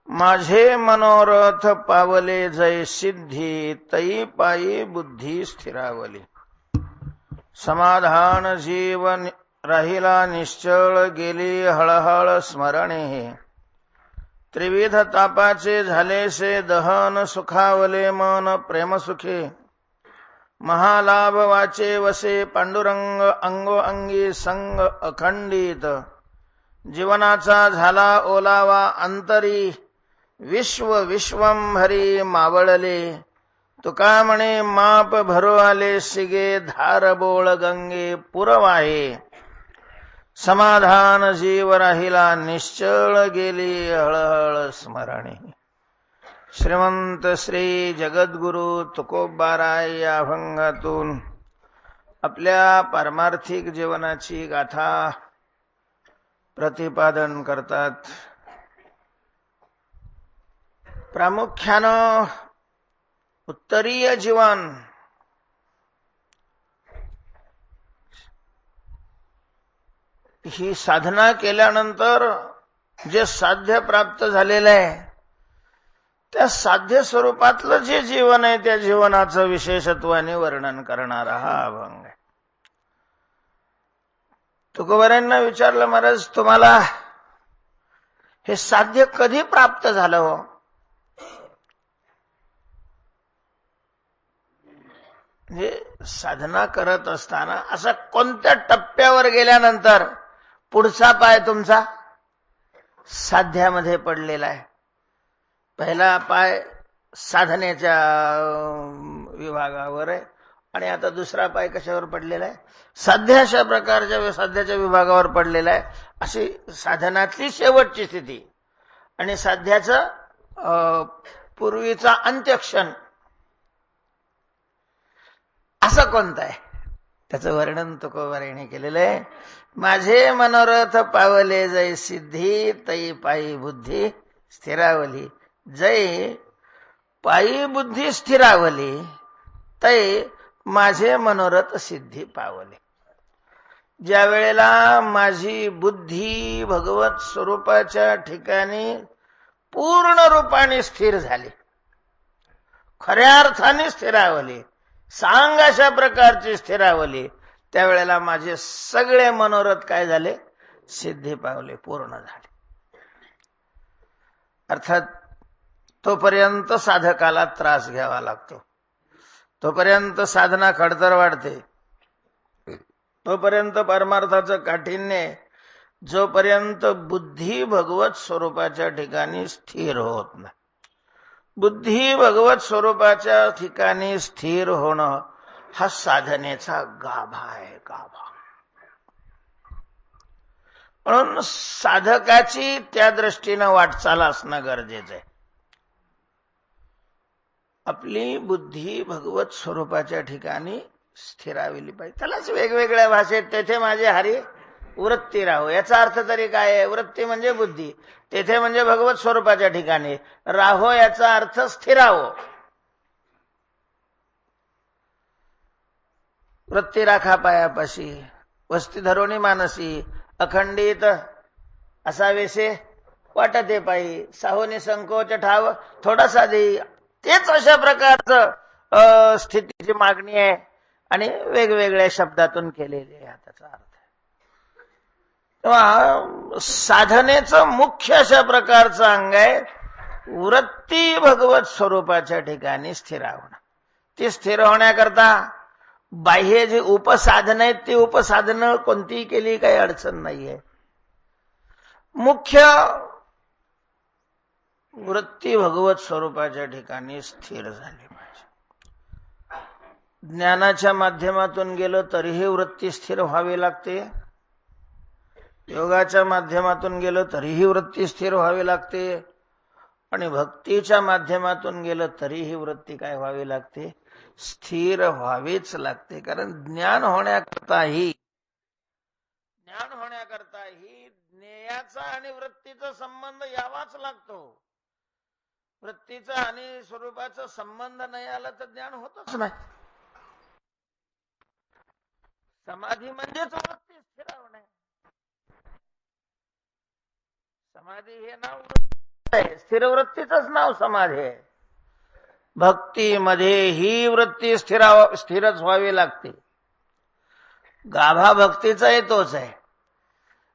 माझे मनोरथ पावले जय सिद्धी तई पायी बुद्धी स्थिरावली. समाधान जीवन राहिला निश्चळ गेली हळहळ स्मरणे. त्रिविध तापाचे झालेसे दहन सुखावले मन प्रेमसुखे. महालाभ वाचे वसे पांडुरंग अंगोअंगी संग अखंडित. जीवनाचा झाला ओलावा अंतरी विश्व विश्वंभरी मावळले. तुका म्हणे माप भरो आले सिगे धार बोळ गंगे पुरवाहे. समाधान जीव राहिला निश्चळ गेली हळहळ स्मरणे. श्रीमंत श्री जगद्गुरु तुकोबाराय या अभंगातून आपल्या पारमार्थिक जीवनाची गाथा प्रतिपादन करतात. प्रामुख्यानं उत्तरीय जीवन ही साधना केल्यानंतर जे साध्य प्राप्त झालेलं आहे त्या साध्य स्वरूपातलं जे जीवन आहे त्या जीवनाचं विशेषत्वाने वर्णन करणारा हा अभंग आहे. तुकोबारायांना विचारलं, महाराज तुम्हाला हे साध्य कधी प्राप्त झालं हो? म्हणजे साधना करत असताना असा कोणत्या टप्प्यावर गेल्यानंतर पुढचा पाय तुमचा साध्यामध्ये पडलेला आहे? पहिला पाय साधनेच्या विभागावर आहे आणि आता दुसरा पाय कशावर पडलेला आहे? साध्य अशा प्रकारच्या साध्याच्या विभागावर पडलेला आहे. अशी साधनातली शेवटची स्थिती आणि साध्याचं पूर्वीचा अंत्यक्षण असं कोणतं आहे त्याचं वर्णन तुकोबारायांनी केलेलं आहे. माझे मनोरथ पावले जय सिद्धी तई पायी बुद्धी स्थिरावली. जय पायी बुद्धी स्थिरावली तै माझे मनोरथ सिद्धी पावले. ज्या वेळेला माझी बुद्धी भगवत स्वरूपाच्या ठिकाणी पूर्ण रूपाने स्थिर झाली, खऱ्या अर्थाने स्थिरावली, सांग अशा प्रकारची स्थिरावली, त्यावेळेला माझे सगळे मनोरथ काय झाले? सिद्धी पावले, पूर्ण झाले. अर्थात तोपर्यंत साधकाला त्रास घ्यावा लागतो, तोपर्यंत साधना खडतर वाढते, तोपर्यंत परमार्थाचं काठिण्य, जोपर्यंत बुद्धी भगवत स्वरूपाच्या ठिकाणी स्थिर होत नाही. बुद्धी भगवत स्वरूपाच्या ठिकाणी स्थिर होणं हा साधनेचा गाभा आहे, गाभा. म्हणून साधकाची त्या दृष्टीनं वाटचाल असणं गरजेचं आहे. आपली बुद्धी भगवत स्वरूपाच्या ठिकाणी स्थिरावली पाहिजे. त्यालाच वेगवेगळ्या भाषेत तेथे माझे हरी वृत्ती राहो, याचा अर्थ तरी काय आहे? वृत्ती म्हणजे बुद्धी, तेथे म्हणजे भगवत स्वरूपाच्या ठिकाणी, राहो याचा अर्थ स्थिरावो. वृत्ती राखा पायापाशी, वस्ती धरोणी मानसी, अखंडित असावेसे वाटते पायी, साहोनी संकोच ठाव थोडासा देई. तेच अशा प्रकारचं स्थितीची मागणी आहे आणि वेगवेगळ्या शब्दातून केलेली आहे त्याचा अर्थ. तेव्हा साधनेचं मुख्य अशा प्रकारचं अंग आहे वृत्ती भगवत स्वरूपाच्या ठिकाणी स्थिरावणं. ती स्थिर होण्याकरता बाह्य जी उपसाधनं आहेत ती उपसाधनं कोणतीही केली काही अडचण नाहीये. मुख्य वृत्ती भगवत स्वरूपाच्या ठिकाणी स्थिर झाली पाहिजे. ज्ञानाच्या माध्यमातून गेलं तरीही वृत्ती स्थिर व्हावी लागते, योगाच्या माध्यमातून गेलं तरीही वृत्ती स्थिर व्हावी लागते आणि भक्तीच्या माध्यमातून गेलं तरीही वृत्ती काय व्हावी लागते? स्थिर व्हावीच लागते. कारण ज्ञान होण्याकरताही ज्ञेयाचा आणि वृत्तीचा संबंध यावाच लागतो. वृत्तीचा आणि स्वरूपाचा संबंध नाही आला तर ज्ञान होतच नाही. समाधी म्हणजेच वृत्ती स्थिरावणे. समाधी हे नाव आहे, स्थिर वृत्तीचंच नाव समाधी आहे. भक्तीमध्ये ही वृत्ती स्थिरच व्हावी लागते. गाभा भक्तीचाही तोच आहे.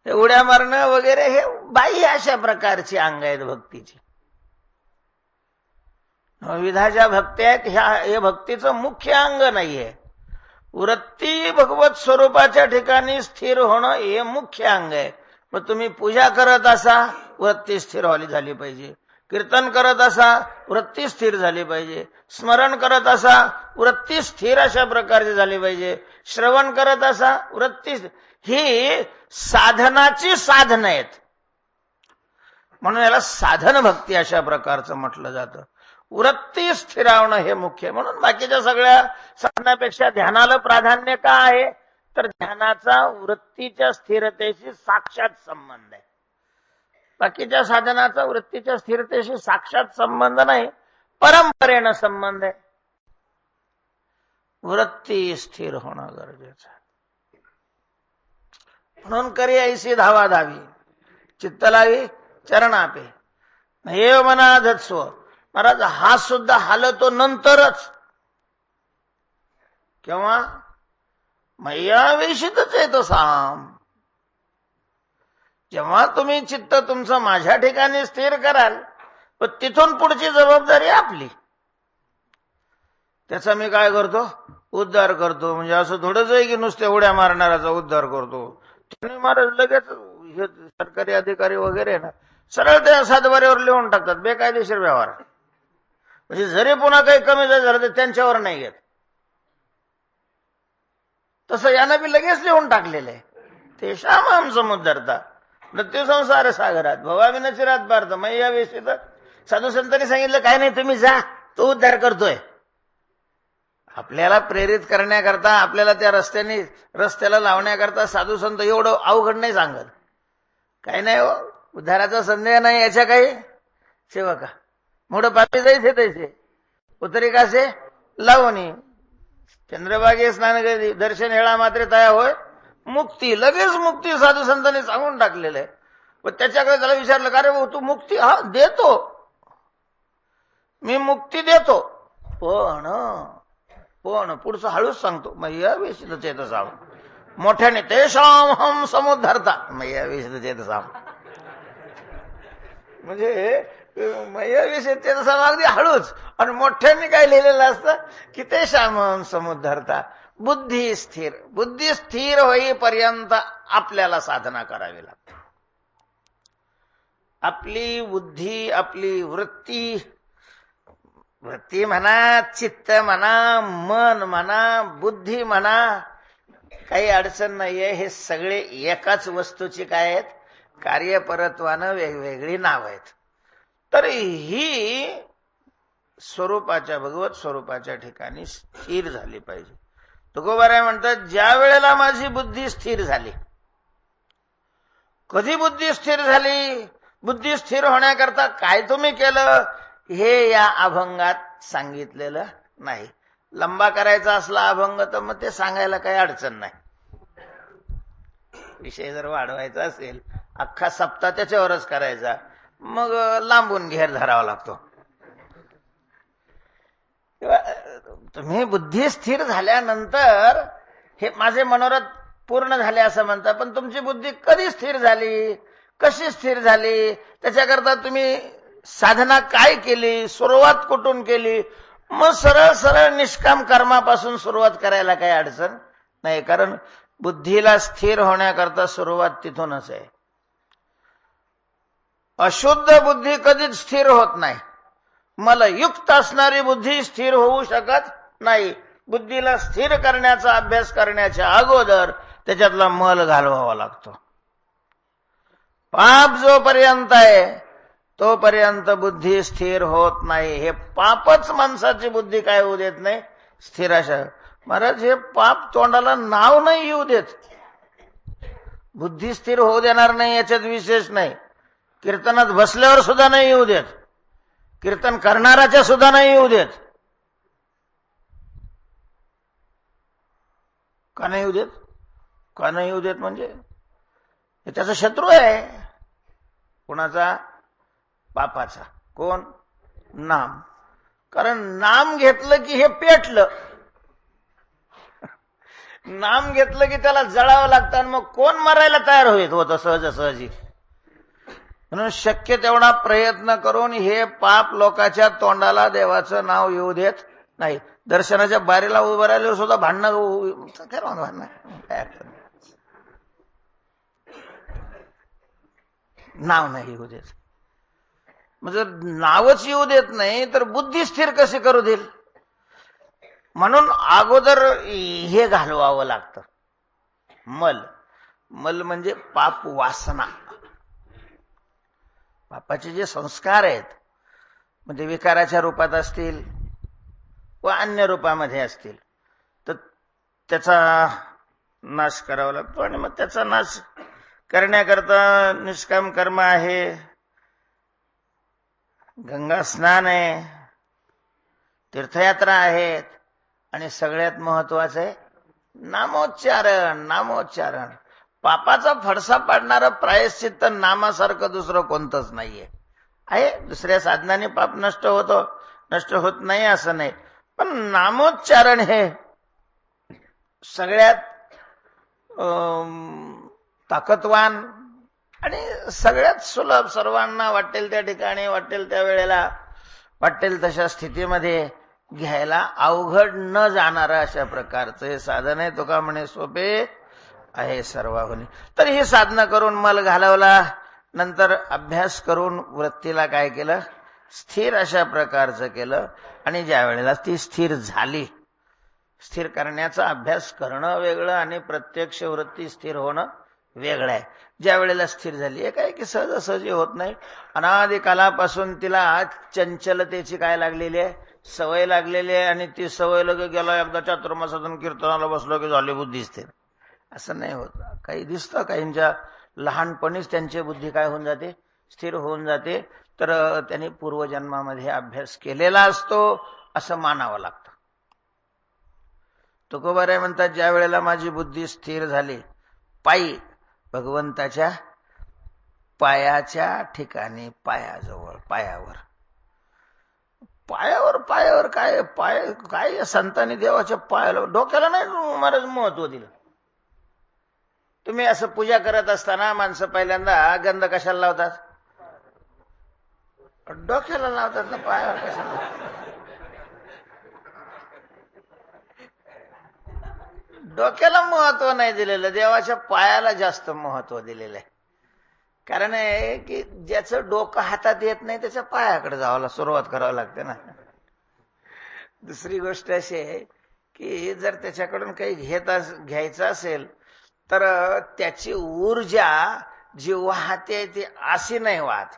हे उड्या मारणं वगैरे हे बाह्य अशा प्रकारची अंग आहेत भक्तीची. विधाच्या भक्ती आहेत, हे भक्तीचं मुख्य अंग नाहीये. वृत्ती भगवत स्वरूपाच्या ठिकाणी स्थिर होणं हे मुख्य अंग आहे. मग तुम्ही पूजा करत असा, वृत्ती स्थिर झाली पाहिजे. कीर्तन करत असा, वृत्ती स्थिर झाली पाहिजे. स्मरण करत असा, वृत्ती स्थिर अशा प्रकारची झाली पाहिजे. श्रवण करत असा, वृत्ती ही साधनाची साधन आहेत. म्हणून याला साधन भक्ती अशा प्रकारचं म्हटलं जातं. वृत्ती स्थिरावणं हे मुख्य. म्हणून बाकीच्या सगळ्या साधनापेक्षा ध्यानाला प्राधान्य का आहे, तर ध्यानाचा वृत्तीच्या स्थिरतेशी साक्षात संबंध आहे. बाकीच्या साधनाचा वृत्तीच्या स्थिरतेशी साक्षात संबंध नाही, परंपरेनं संबंध आहे. वृत्ती स्थिर होणं गरजेचं आहे. म्हणून करी ऐसी धावा धावी, चित्त लावी चरणापे, हे मना धत्स्व. महाराज हा सुद्धा हालतो नंतरच. केव्हा? मय्यावेशितच आहे तो साम. जेव्हा तुम्ही चित्त तुमचं माझ्या ठिकाणी स्थिर कराल, पण तिथून पुढची जबाबदारी आपली. त्याचा मी काय करतो? उद्धार करतो. म्हणजे असं थोडंच आहे की नुसते उड्या मारणाराचा उद्धार करतो. त्याने महाराज लगेच हे सरकारी अधिकारी वगैरे ना सरळ त्या सातबाऱ्यावर लिहून टाकतात बेकायदेशीर व्यवहार. म्हणजे जरी पुन्हा काही कमी झालं तर त्यांच्यावर नाही घेत. तसं यानं बी लगेच लिहून टाकलेलं आहे. तेषाम समुद्धरता मृत्यू संसार सागरात भवाविनचिरात पार्थ मैया वेशित. साधू संतांनी सांगितलं काय नाही, तुम्ही जा, तो उद्धार करतोय. आपल्याला प्रेरित करण्याकरता, आपल्याला त्या रस्त्याला लावण्याकरता साधू संत एवढं अवघड नाही सांगत. काही नाही हो, उद्धाराचा संदेह नाही याच्या काही. सेवका मोठं पापी जायचे तैसे उतरी कासे लावणी चंद्रभागे स्नान करी दर्शन हेळा मात्रे तया होय मुक्ती. लगेच मुक्ती साधू संतांनी सांगून टाकलेलं आहे. पण त्याच्याकडे त्याला विचारलं का रे भाऊ तू मुक्ती? हा देतो, मी मुक्ती देतो, पण पुढचं हळूच सांगतो. मय्या वेशित चेतसाम मोठ्याने तेषाम हम समुद्धरता मय्या वेशित चेतसाम. म्हणजे मय्या वेशित चेतसाम अगदी हळूच, आणि मोठ्यांनी काय लिहिलेलं असतं की तेषाम हम समुद्धरता. बुद्धी स्थिर होईपर्यंत आपल्याला साधना करावी लागते. आपली बुद्धी, आपली वृत्ती म्हणा, चित्त म्हणा, मन म्हणा, बुद्धी म्हणा, काही अडचण नाहीये. हे सगळे एकाच वस्तूची काय आहेत? कार्यपरत्वानं वेगवेगळी नाव आहेत. तर ही स्वरूपाच्या, भगवत स्वरूपाच्या ठिकाणी स्थिर झाली पाहिजे. तुकोबाराय म्हणतात ज्या वेळेला माझी बुद्धी स्थिर झाली. कधी बुद्धी स्थिर झाली? बुद्धी स्थिर होण्याकरता काय तुम्ही केलं हे या अभंगात सांगितलेलं नाही. लंबा करायचा असला अभंग तर मग ते सांगायला काही अडचण नाही. विषय जर वाढवायचा असेल, अख्खा सप्ताह त्याच्यावरच करायचा, मग लांबून घेर धरावा लागतो. तुम्ही बुद्धी स्थिर झाल्यानंतर हे माझे मनोरथ पूर्ण झाले असं म्हणता. पण तुमची बुद्धी कधी स्थिर झाली, कशी स्थिर झाली, त्याच्याकरता तुम्ही साधना काय केली, सुरुवात कुठून केली? मग सरळ सरळ निष्काम कर्मापासून सुरुवात करायला काही अडचण नाही. कारण बुद्धीला स्थिर होण्याकरता सुरुवात तिथूनच आहे. अशुद्ध बुद्धी कधीच स्थिर होत नाही. मलयुक्त असणारी बुद्धी स्थिर होऊ शकत नाही. बुद्धीला स्थिर करण्याचा अभ्यास करण्याच्या अगोदर त्याच्यातला मल घालवावा लागतो. पाप जोपर्यंत आहे तोपर्यंत बुद्धी स्थिर होत नाही. हे पापच माणसाची बुद्धी काय होऊ देत नाही? स्थिर अशा. महाराज हे पाप तोंडाला नाव नाही येऊ देत. बुद्धी स्थिर होऊ देणार नाही याच्यात विशेष नाही. कीर्तनात बसल्यावर सुद्धा नाही येऊ देत, कीर्तन करणाराच्या सुद्धा नाही येऊ देत. का नाही येऊ देत? का नाही येऊ देत म्हणजे हे त्याचा शत्रू आहे. कुणाचा? पापाचा. कोण? नाम. कारण नाम घेतलं की हे पेटलं, नाम घेतलं की त्याला जळावं लागतं, आणि मग कोण मरायला तयार होतं सहजासहजी. म्हणून शक्य तेवढा प्रयत्न करून हे पाप लोकांच्या तोंडाला देवाचं नाव येऊ देत नाही. दर्शनाच्या बारीला उभं राहिल्यावर सुद्धा भांडणं नाव नाही येऊ देत. मग जर नावच येऊ देत नाही तर बुद्धी स्थिर कशी करू देईल? म्हणून अगोदर हे घालवावं लागतं, मल. मल म्हणजे पाप वासना. पापाचे जे संस्कार आहेत, म्हणजे विकाराच्या रूपात असतील व अन्य रूपामध्ये असतील, तर त्याचा नाश करावा लागतो. आणि मग त्याचा नाश करण्याकरता निष्काम कर्म आहे, गंगा स्नान आहे, तीर्थयात्रा आहेत, आणि सगळ्यात महत्वाचं आहे नामोच्चारण. नामोच्चारण पापाचा फडसा पाडणारं प्रायश्चित्त नामासारखं दुसरं कोणतंच नाहीये. आहे दुसऱ्या साधनाने पाप नष्ट होतो, नष्ट होत नाही असं नाही, पण नामोच्चारण हे सगळ्यात ताकदवान आणि सगळ्यात सुलभ. सर्वांना वाटेल त्या ठिकाणी, वाटेल त्या वेळेला, वाटेल तशा स्थितीमध्ये घ्यायला अवघड न जाणारं अशा प्रकारचं हे साधन आहे. तुका म्हणे सोपे आहे सर्वाहुनी. तर ही साधना करून मल घालवला, नंतर अभ्यास करून वृत्तीला काय केलं? स्थिर अशा प्रकारचं केलं. आणि ज्या वेळेला ती स्थिर झाली, स्थिर करण्याचा अभ्यास करणं वेगळं आणि प्रत्यक्ष वृत्ती स्थिर होणं वेगळं आहे. ज्या वेळेला स्थिर झाली, एक आहे की सहजासहजी होत नाही, अनादिकालापासून तिला चंचलतेची काय लागलेली आहे? सवय लागलेली आहे. आणि ती सवय लगे गेला एकदा चातुर्मासातून कीर्तनाला बसलो की झाली बुद्धी स्थिर. असं नाही होत. काही दिसतं, काहींच्या लहानपणीच त्यांची बुद्धी काय होऊन जाते? स्थिर होऊन जाते. तर त्यांनी पूर्वजन्मामध्ये अभ्यास केलेला असतो असं मानावं लागतं. तुकोबाराय म्हणतात, ज्या वेळेला माझी बुद्धी स्थिर झाली, पायी भगवंताच्या पायाच्या ठिकाणी, पायाजवळ, पायावर. पायावर पायावर काय? पाय काय? संतांनी देवाच्या पायाला, डोक्याला नाही महाराज महत्व दिलं. तुम्ही असं पूजा करत असताना माणसं पहिल्यांदा गंध कशाला लावतात? डोक्याला लावतात ना, पायावर कशाला? डोक्याला महत्व नाही दिलेलं, देवाच्या पायाला जास्त महत्व दिलेलं आहे. कारण आहे की ज्याचं डोकं हातात येत नाही त्याच्या पायाकडे जायला सुरुवात करावी लागते ना. दुसरी गोष्ट अशी आहे की जर त्याच्याकडून काही घ्यायचं असेल तर त्याची ऊर्जा जी वाहते ती अशी नाही वाहत,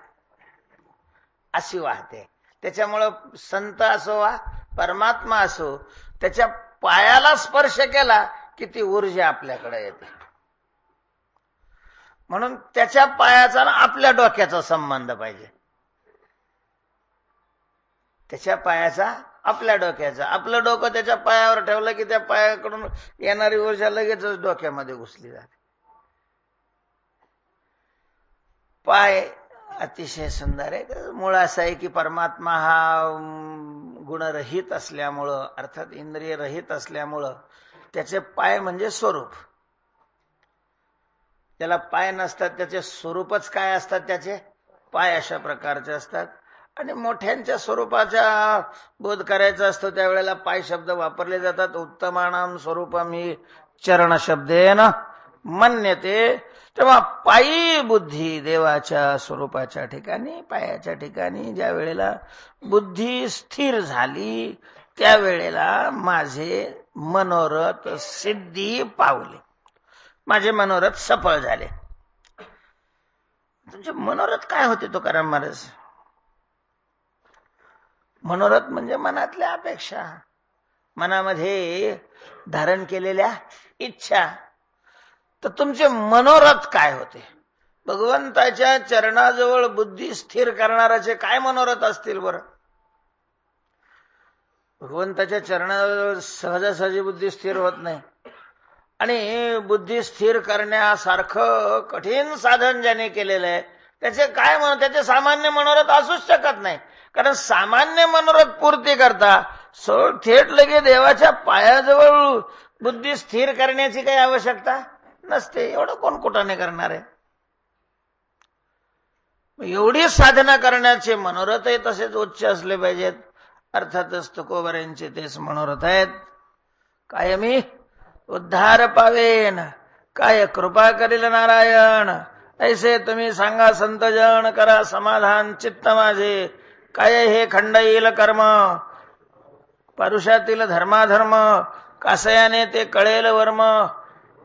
अशी वाहते. त्याच्यामुळं संत असो वा परमात्मा असो, त्याच्या पायाला स्पर्श केला की ती ऊर्जा आपल्याकडे येते. म्हणून त्याच्या पायाचा ना आपल्या डोक्याचा संबंध पाहिजे. त्याच्या पायाचा आपल्या डोक्याचा. आपलं डोकं त्याच्या पायावर ठेवलं की त्या पायाकडून येणारी ऊर्जा लगेचच डोक्यामध्ये घुसली जाते. पाय अतिशय सुंदर आहे. मूळ असं आहे की परमात्मा हा गुणरहित असल्यामुळं, अर्थात इंद्रिय रहित असल्यामुळं त्याचे पाय म्हणजे स्वरूप. त्याला पाय नसतात, त्याचे स्वरूपच काय असतात? त्याचे पाय अशा प्रकारचे असतात. आणि मोठ्यांच्या स्वरूपाचा बोध करायचा असतो त्यावेळेला पाय शब्द वापरले जातात. उत्तमानाम स्वरूपम ही चरण शब्देन मन्यते. तेव्हा पायी बुद्धी देवाच्या स्वरूपाच्या ठिकाणी, पायाच्या ठिकाणी ज्या वेळेला बुद्धी स्थिर झाली त्यावेळेला माझे मनोरथ सिद्धी पावले, माझे मनोरथ सफळ झाले. तुमचे मनोरथ काय होते तुकाराम महाराज? मनोरथ म्हणजे मनातल्या अपेक्षा, मनामध्ये धारण केलेल्या इच्छा. तर तुमचे मनोरथ काय होते? भगवंताच्या चरणाजवळ बुद्धी स्थिर करणाराचे काय मनोरथ असतील बरं? भगवंताच्या चरणाजवळ सहजासहजी बुद्धी स्थिर होत नाही. आणि बुद्धी स्थिर करण्यासारखं कठीण साधन ज्याने केलेलं आहे त्याचे काय त्याचे सामान्य मनोरथ असूच शकत नाही. कारण सामान्य मनोरथ पूर्ती करता थेट लगे देवाच्या पायाजवळ बुद्धी स्थिर करण्याची काही आवश्यकता नसते. एवढं कोण कुठाने करणार आहे? एवढी साधना करण्याचे मनोरथही तसेच उच्च असले पाहिजेत. अर्थातच तुकोबारायांचे तेच मनोरथ आहेत. कायमी उद्धार पावेन, काय कृपा करील नारायण, ऐसे तुम्ही सांगा संतजन, करा समाधान चित्त माझे, काय हे खंड येईल कर्म, परुषातील धर्माधर्म, कासयाने ते कळेल वर्म,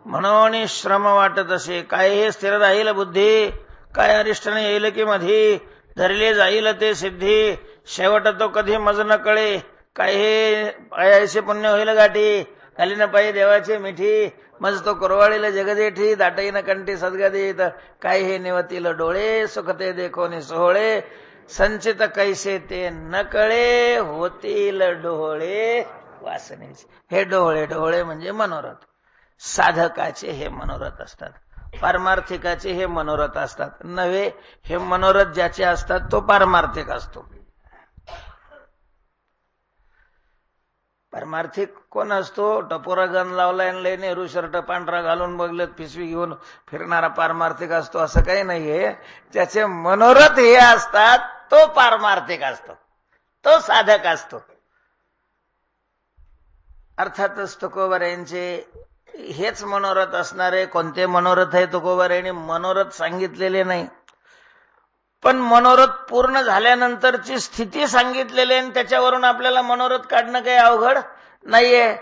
म्हणून श्रम वाटत असे, काय हे स्थिर राहील बुद्धी, काय अरिष्टने येईल की मधी, धरले जाईल ते सिद्धी, शेवट तो कधी मज न कळे, काय हे पायाचे पुण्य होईल गाठी, खाली न पायी देवाचे मिठी, मज तो कुरवाळीला जगदेठी, दाटईन कंठी सद्गदीत, काय हे निवतील डोळे, सुख ते देखोनी सोहळे, संचित कैसे ते न कळे, होतील डोळे वासनेचे. हे डोळे डोळे म्हणजे मनोरथ. साधकाचे हे मनोरथ असतात, पारमार्थिकाचे हे मनोरथ असतात. नव्हे, हे मनोरथ ज्याचे असतात तो पारमार्थिक असतो. पारमार्थिक कोण असतो? टपोरा गण लावलाय आणि नेहरू शर्ट पांढरा घालून बघलेत पिशवी घेऊन फिरणारा पारमार्थिक असतो असं काही नाहीये. ज्याचे मनोरथ हे असतात तो पारमार्थिक असतो, तो साधक असतो. अर्थातच तुकोबारायांचे हेच मनोरथ असणारे. कोणते मनोरथ आहे तुकोबारायांनी मनोरथ सांगितलेले नाही, पण मनोरथ पूर्ण झाल्यानंतरची स्थिती सांगितलेली आणि त्याच्यावरून आपल्याला मनोरथ काढणं काही अवघड नाहीये.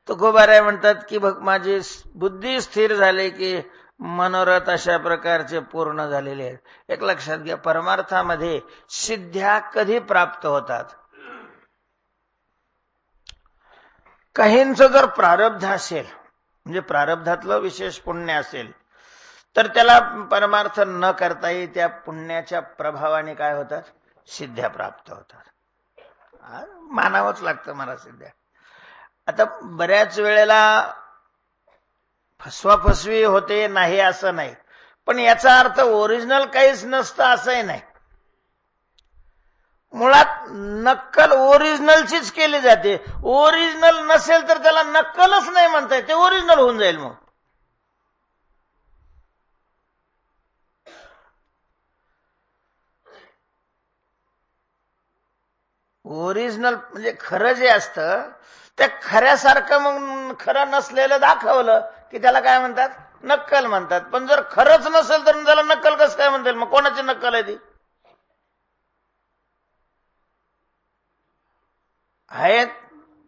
तुकोबाराय म्हणतात की बघ माझी बुद्धी स्थिर झाली की मनोरथ अशा प्रकारचे पूर्ण झालेले आहेत. एक लक्षात घ्या, परमार्थामध्ये सिद्ध्या कधी प्राप्त होतात? काहींचं जर प्रारब्ध असेल, म्हणजे प्रारब्धातलं विशेष पुण्य असेल, तर त्याला परमार्थ न करताही त्या पुण्याच्या प्रभावाने काय होतात? सिद्ध्या प्राप्त होतात. मानावंच लागतं मला सिद्ध्या. आता बऱ्याच वेळेला फसवाफसवी होते नाही असं नाही, पण याचा अर्थ ओरिजिनल काहीच नसतं असंही नाही. मुळात नक्कल ओरिजिनलचीच केली जाते. ओरिजिनल नसेल तर त्याला नक्कलच नाही म्हणता येत, ते ओरिजिनल होऊन जाईल. मग ओरिजिनल म्हणजे खरं जे असतं त्या खऱ्यासारखं मग खरं नसलेलं दाखवलं की त्याला काय म्हणतात? नक्कल म्हणतात. पण जर खरंच नसेल तर त्याला नक्कल कसं काय म्हणता येईल? मग कोणाची नक्कल आहे ती? आहेत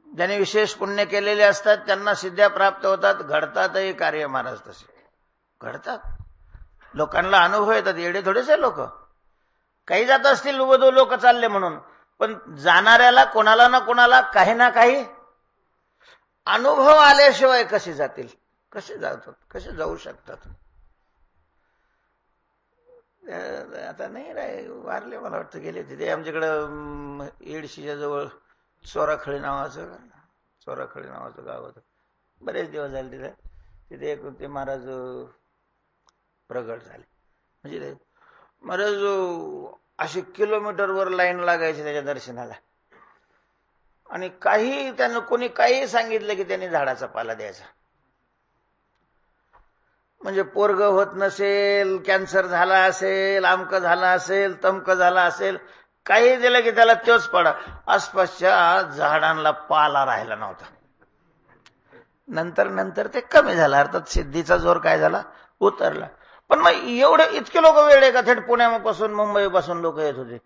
ज्यांनी विशेष पुण्य केलेले असतात त्यांना सिद्ध्या प्राप्त होतात, घडतातही कार्य महाराज तसे घडतात. लोकांना अनुभव येतात. येडे थोडेच आहे लोक. काही जात असतील लोक चालले म्हणून, पण जाणाऱ्याला कोणाला ना कोणाला काही ना काही अनुभव आल्याशिवाय कसे जातील? कसे जातात? कसे जाऊ शकतात? आता नाही राय वारले मला वाटतं, गेले तिथे आमच्याकडं येडशीच्या जवळ चोराखळी नावाचं गाव होतं. बरेच दिवस झाले तिथे. तिथे एक ते महाराज प्रगट झाले. म्हणजे महाराज अशी किलोमीटरवर लाईन लागायची त्याच्या दर्शनाला, आणि काही त्यानं कोणी काही सांगितलं की त्यांनी झाडाचा पाला द्यायचा. म्हणजे पोरग होत नसेल, कॅन्सर झाला असेल, आमकं झाला असेल, तमकं झाला असेल, काही दिलं की त्याला तोच पडा. आसपासच्या झाडांना पाला राहिला नव्हता. नंतर नंतर ते कमी झालं. अर्थात सिद्धीचा जोर काय झाला? उतरला. पण मग एवढे इतके लोक वेळे का? थेट पुण्यापासून मुंबईपासून लोक येत होते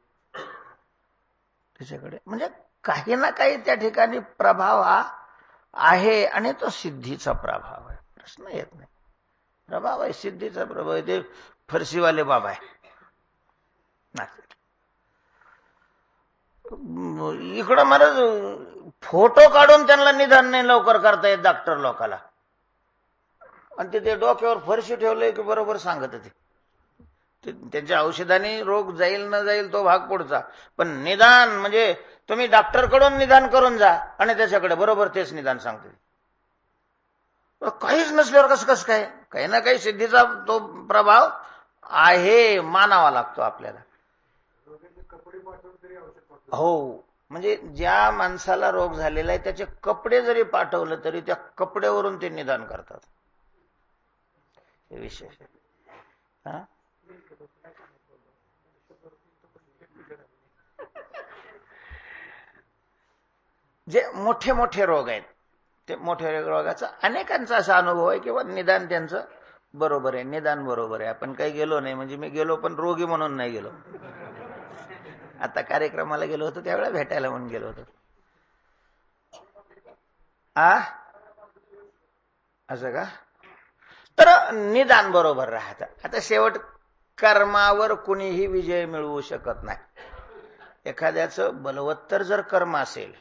त्याच्याकडे. म्हणजे काही ना काही त्या ठिकाणी प्रभाव हा आहे, आणि तो सिद्धीचा प्रभाव आहे. प्रश्न येत नाही. प्रभाव आहे, सिद्धीचा प्रभाव आहे. ते फरशीवाले बाबा आहे इकडं महाराज फोटो काढून त्यांना निदान नाही लवकर करता येत डॉक्टर लोकाला, आणि ते डोक्यावर फरशी ठेवलंय की बरोबर सांगत ते. त्यांच्या औषधाने रोग जाईल न जाईल तो भाग पुढचा, पण निदान म्हणजे तुम्ही डॉक्टरकडून निदान करून जा आणि त्याच्याकडे बरोबर तेच निदान सांगते. काहीच नसल्यावर कसं काय? काही ना काही सिद्धीचा तो प्रभाव आहे, मानावा लागतो आपल्याला. हो, म्हणजे ज्या माणसाला रोग झालेला आहे त्याचे कपडे जरी पाठवलं तरी त्या कपड्यावरून ते निदान करतात. हे विशेष आहे. जे मोठे मोठे रोग आहेत ते मोठ्या रोगाचा अनेकांचा असा अनुभव आहे किंवा निदान त्यांचं बरोबर आहे, निदान बरोबर आहे. आपण काही गेलो नाही, म्हणजे मी गेलो पण रोगी म्हणून नाही गेलो. आता कार्यक्रमाला गेलो होतो त्यावेळेला भेटायला म्हणून गेलो होतो. असं का? तर निदान बरोबर राहतं. आता शेवट कर्मावर कुणीही विजय मिळवू शकत नाही. एखाद्याचं बलवत्तर जर कर्म असेल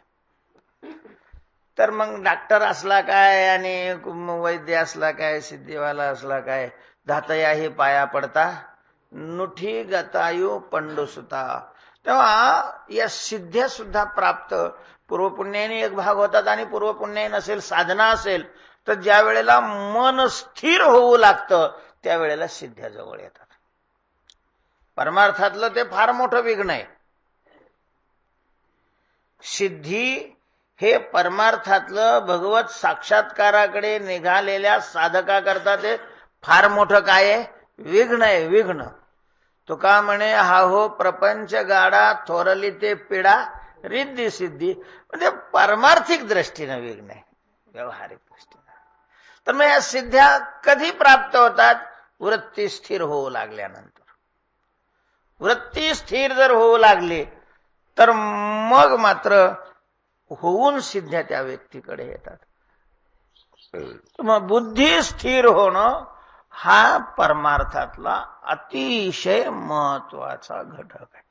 तर मग डॉक्टर असला काय आणि वैद्य असला काय, सिद्धीवाला असला काय, धातयाही पाया पडता नुठी गतायू पंडुसुता. तेव्हा या सिद्ध्या सुद्धा प्राप्त पूर्वपुण्याने एक भाग होतात आणि पूर्वपुण्य नसेल, साधना असेल तर ज्या वेळेला मन स्थिर होऊ लागतं त्यावेळेला सिद्ध्या जवळ येतात. परमार्थातलं ते फार मोठं विघ्न आहे. सिद्धी हे परमार्थातलं भगवत साक्षात्काराकडे निघालेल्या साधकाकरता ते फार मोठं काय आहे? विघ्न आहे, विघ्न. तो का म्हणे हा हो प्रपंच गाडा थोरली ते पिढा रिद्धी सिद्धी. म्हणजे पारमार्थिक दृष्टीनं विघ्न आहे, व्यावहारिक दृष्टीनं. तर मग या सिद्ध्या कधी प्राप्त होतात? वृत्ती स्थिर होऊ लागल्यानंतर. वृत्ती स्थिर जर होऊ लागली तर मग मात्र होऊन सिद्ध्या त्या व्यक्तीकडे येतात. मग बुद्धी स्थिर होणं हा परमार्थातला अतिशय महत्वाचा घटक आहे.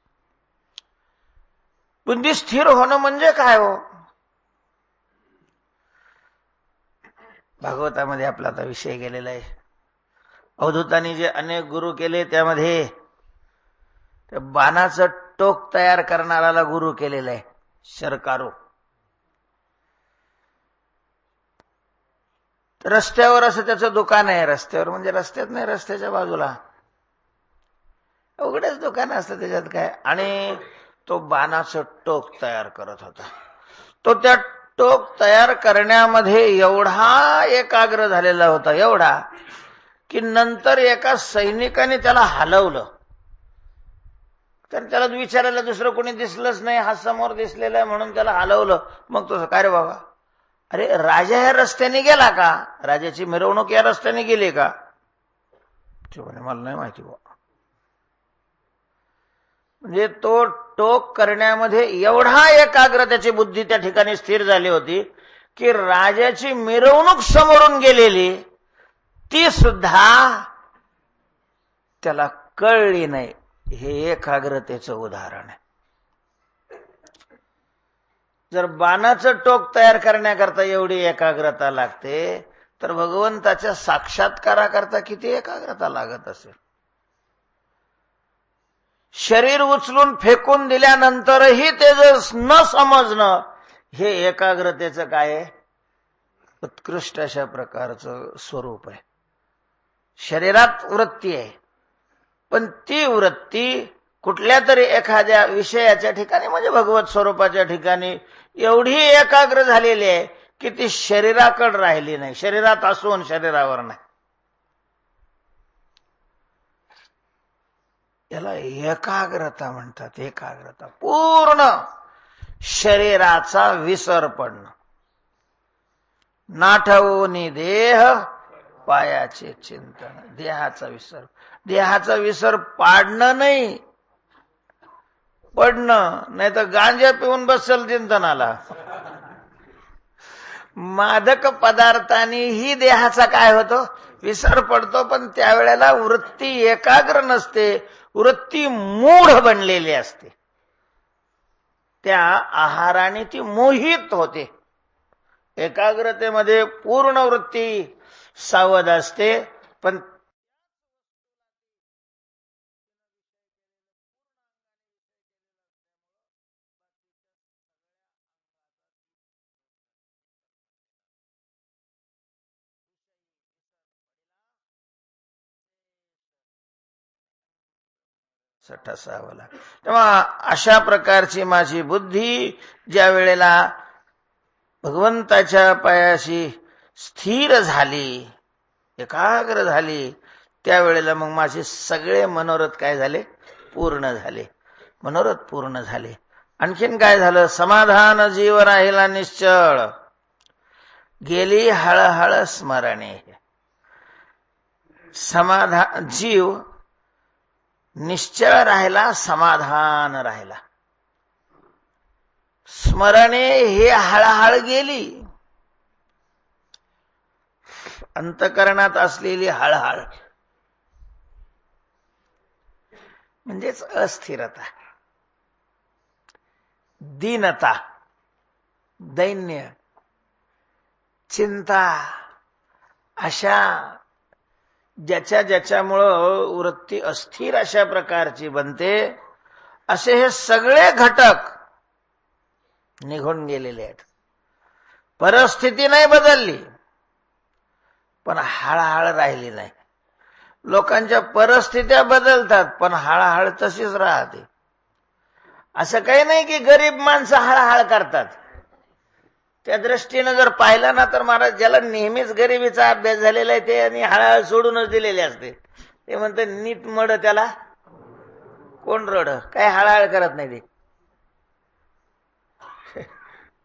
बुद्धी स्थिर होणं म्हणजे काय हो? भागवतामध्ये आपला आता विषय गेलेला आहे. अवधूतांनी जे अनेक गुरु केले त्यामध्ये त्या बाणाचं टोक तयार करणाऱ्याला गुरु केलेलं आहे, शरकारू. रस्त्यावर असं त्याचं दुकान आहे, रस्त्यावर म्हणजे रस्त्यात नाही, रस्त्याच्या बाजूला उघडेच दुकान असतं त्याच्यात काय. आणि तो बाणाचं टोक तयार करत होता. तो त्या टोक तयार करण्यामध्ये एवढा एकाग्र झालेला होता, एवढा की नंतर एका सैनिकाने त्याला हलवलं. तर त्याला विचारायला दुसरं कोणी दिसलंच नाही, हा समोर दिसलेला आहे म्हणून त्याला हलवलं. मग तो काय रे बाबा, अरे राजा ह्या रस्त्याने गेला का? राजाची मिरवणूक या रस्त्याने गेली का? मला नाही माहिती बा. म्हणजे तो टोक करण्यामध्ये एवढा एकाग्र त्याची बुद्धी त्या ठिकाणी स्थिर झाली होती की राजाची मिरवणूक समोरून गेलेली ती सुद्धा त्याला कळली नाही. हे एकाग्रतेचं उदाहरण आहे. जर बाणाचं टोक तयार करण्याकरता एवढी एकाग्रता लागते तर भगवंताच्या साक्षात्काराकरता किती एकाग्रता लागत असेल. शरीर उचलून फेकून दिल्यानंतरही ते जर न समजणं हे एकाग्रतेचं काय आहे? उत्कृष्ट अशा प्रकारचं स्वरूप आहे. शरीरात वृत्ती आहे पण ती वृत्ती कुठल्या तरी एखाद्या विषयाच्या ठिकाणी म्हणजे भगवत स्वरूपाच्या ठिकाणी एवढी एकाग्र झालेली आहे की ती शरीराकडे राहिली नाही, शरीरात असून शरीरावर नाही. याला एकाग्रता म्हणतात. एकाग्रता पूर्ण शरीराचा विसर पडणं. नाठवोनी देह पायाचे चिंतन. देहाचा विसर, देहाचा विसर पाडणं नाही, पडणं. नाही तर गांजा पिऊन बसेल चिंतनाला. मादक पदार्थांनीही देहाचा काय होतो? विसर पडतो. पण त्यावेळेला वृत्ती एकाग्र नसते, वृत्ती मूढ बनलेली असते. त्या आहाराने ती मोहित होते. एकाग्रतेमध्ये पूर्ण वृत्ती सावध असते पण ठसावं लागेल. तेव्हा अशा प्रकारची माझी बुद्धी ज्या वेळेला भगवंताच्या पायाशी स्थिर झाली, एकाग्र झाली, त्यावेळेला मग माझे सगळे मनोरथ काय झाले? पूर्ण झाले. मनोरथ पूर्ण झाले. आणखीन काय झालं? समाधान जीव राहिला निश्चळ, गेली हळहळ स्मरणे. समाधान जीव निश्चळ राहिला, समाधान राहिला. स्मरणे हे हळहळ गेली. अंतकरणात असलेली हळहळ म्हणजेच अस्थिरता, दीनता, दैन्य, चिंता, अशा ज्याच्यामुळं वृत्ती अस्थिर अशा प्रकारची बनते, असे हे सगळे घटक निघून गेलेले आहेत. परिस्थिती नाही बदलली, पण हळहळ राहिली नाही. लोकांच्या परिस्थित्या बदलतात, पण हळहळ तशीच राहते. असं काही नाही की गरीब माणसं हळहळ करतात. त्या दृष्टीनं जर पाहिलं ना, तर महाराज ज्याला नेहमीच गरिबीचा अभ्यास झालेला आहे ते आणि हळहळ सोडूनच दिलेले असते. ते म्हणते नीट मड त्याला कोण रड, काय हळहळ करत नाही ते.